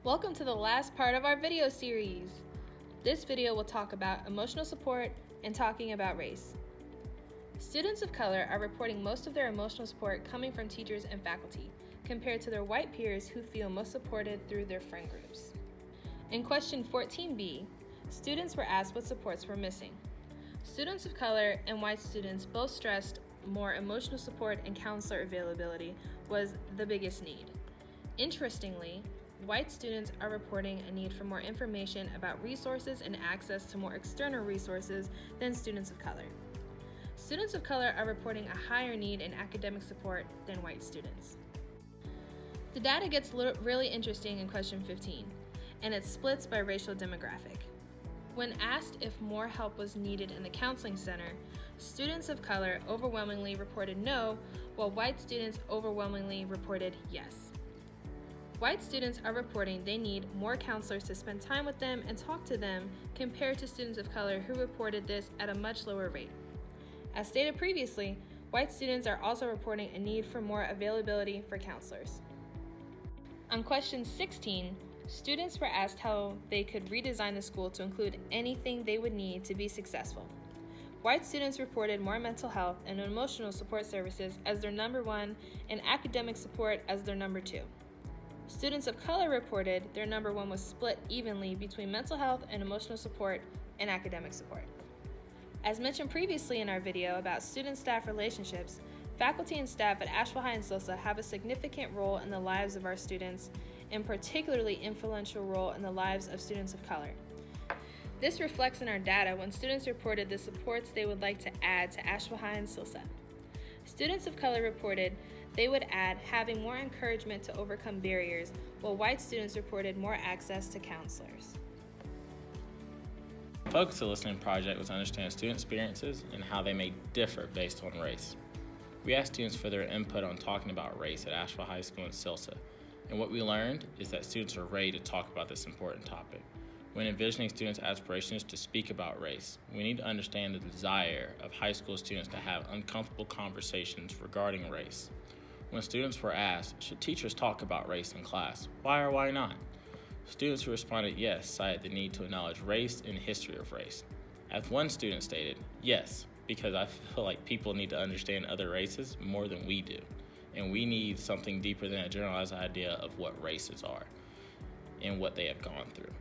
Welcome to the last part of our video series. This video will talk about emotional support and talking about race. Students of color are reporting most of their emotional support coming from teachers and faculty, compared to their white peers who feel most supported through their friend groups. In question 14B, students were asked what supports were missing. Students of color and white students both stressed more emotional support and counselor availability was the biggest need. Interestingly, white students are reporting a need for more information about resources and access to more external resources than students of color. Students of color are reporting a higher need in academic support than white students. The data gets really interesting in question 15, and it splits by racial demographic. When asked if more help was needed in the counseling center, students of color overwhelmingly reported no, while white students overwhelmingly reported yes. White students are reporting they need more counselors to spend time with them and talk to them compared to students of color who reported this at a much lower rate. As stated previously, white students are also reporting a need for more availability for counselors. On question 16, students were asked how they could redesign the school to include anything they would need to be successful. White students reported more mental health and emotional support services as their number one and academic support as their number two. Students of color reported their number one was split evenly between mental health and emotional support and academic support. As mentioned previously in our video about student-staff relationships, faculty and staff at Asheville High and Silsa have a significant role in the lives of our students, and particularly influential role in the lives of students of color. This reflects in our data when students reported the supports they would like to add to Asheville High and Silsa. Students of color reported they would add having more encouragement to overcome barriers, while white students reported more access to counselors. The focus of the listening project was to understand student experiences and how they may differ based on race. We asked students for their input on talking about race at Asheville High School and Silsa, and what we learned is that students are ready to talk about this important topic. When envisioning students' aspirations to speak about race, we need to understand the desire of high school students to have uncomfortable conversations regarding race. When students were asked, should teachers talk about race in class? Why or why not? Students who responded yes cited the need to acknowledge race and history of race. As one student stated, yes, because I feel like people need to understand other races more than we do, and we need something deeper than a generalized idea of what races are and what they have gone through.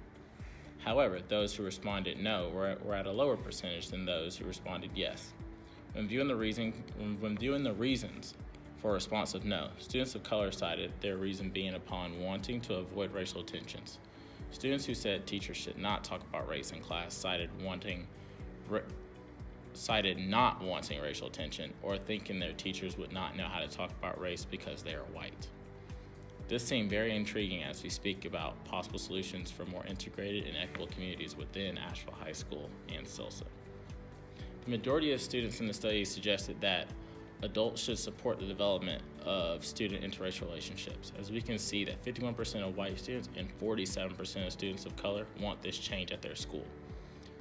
However, those who responded no were at a lower percentage than those who responded yes. When viewing the reasons for a response of no, students of color cited their reason being upon wanting to avoid racial tensions. Students who said teachers should not talk about race in class cited not wanting racial tension or thinking their teachers would not know how to talk about race because they are white. This seemed very intriguing as we speak about possible solutions for more integrated and equitable communities within Asheville High School and Silsa. The majority of students in the study suggested that adults should support the development of student interracial relationships, as we can see that 51% of white students and 47% of students of color want this change at their school.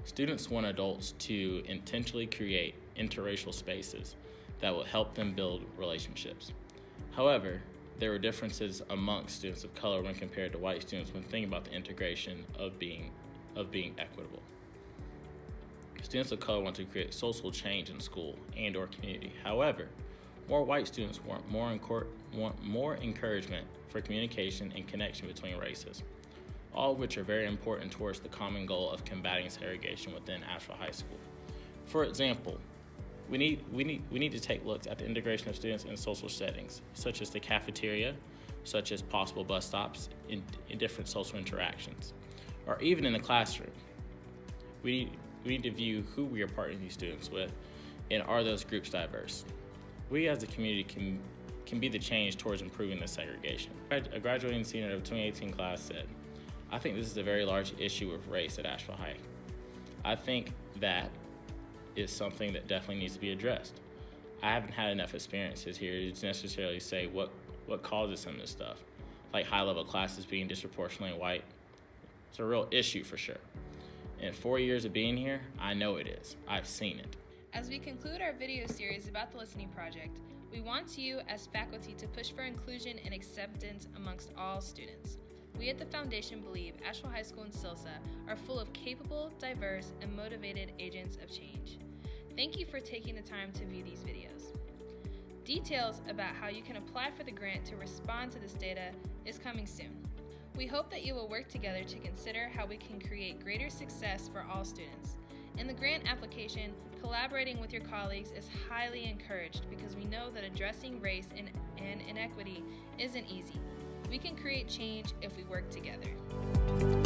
Students want adults to intentionally create interracial spaces that will help them build relationships. However, there were differences amongst students of color when compared to white students when thinking about the integration of being equitable. Students of color want to create social change in school and or community. However, more white students want more encouragement for communication and connection between races, all of which are very important towards the common goal of combating segregation within Asheville High School. For example, we need to take looks at the integration of students in social settings, such as the cafeteria, such as possible bus stops in different social interactions, or even in the classroom. We need to view who we are partnering these students with, and are those groups diverse? We as a community can be the change towards improving this segregation. A graduating senior of 2018 class said, "I think this is a very large issue with race at Asheville High. I think that is something that definitely needs to be addressed. I haven't had enough experiences here to necessarily say what causes some of this stuff, like high-level classes being disproportionately white. It's a real issue for sure. In 4 years of being here, I know it is. I've seen it." As we conclude our video series about the Listening Project, we want you as faculty to push for inclusion and acceptance amongst all students. we at the Foundation believe Asheville High School and SILSA are full of capable, diverse, and motivated agents of change. Thank you for taking the time to view these videos. Details about how you can apply for the grant to respond to this data is coming soon. We hope that you will work together to consider how we can create greater success for all students. In the grant application, collaborating with your colleagues is highly encouraged because we know that addressing race and inequity isn't easy. We can create change if we work together.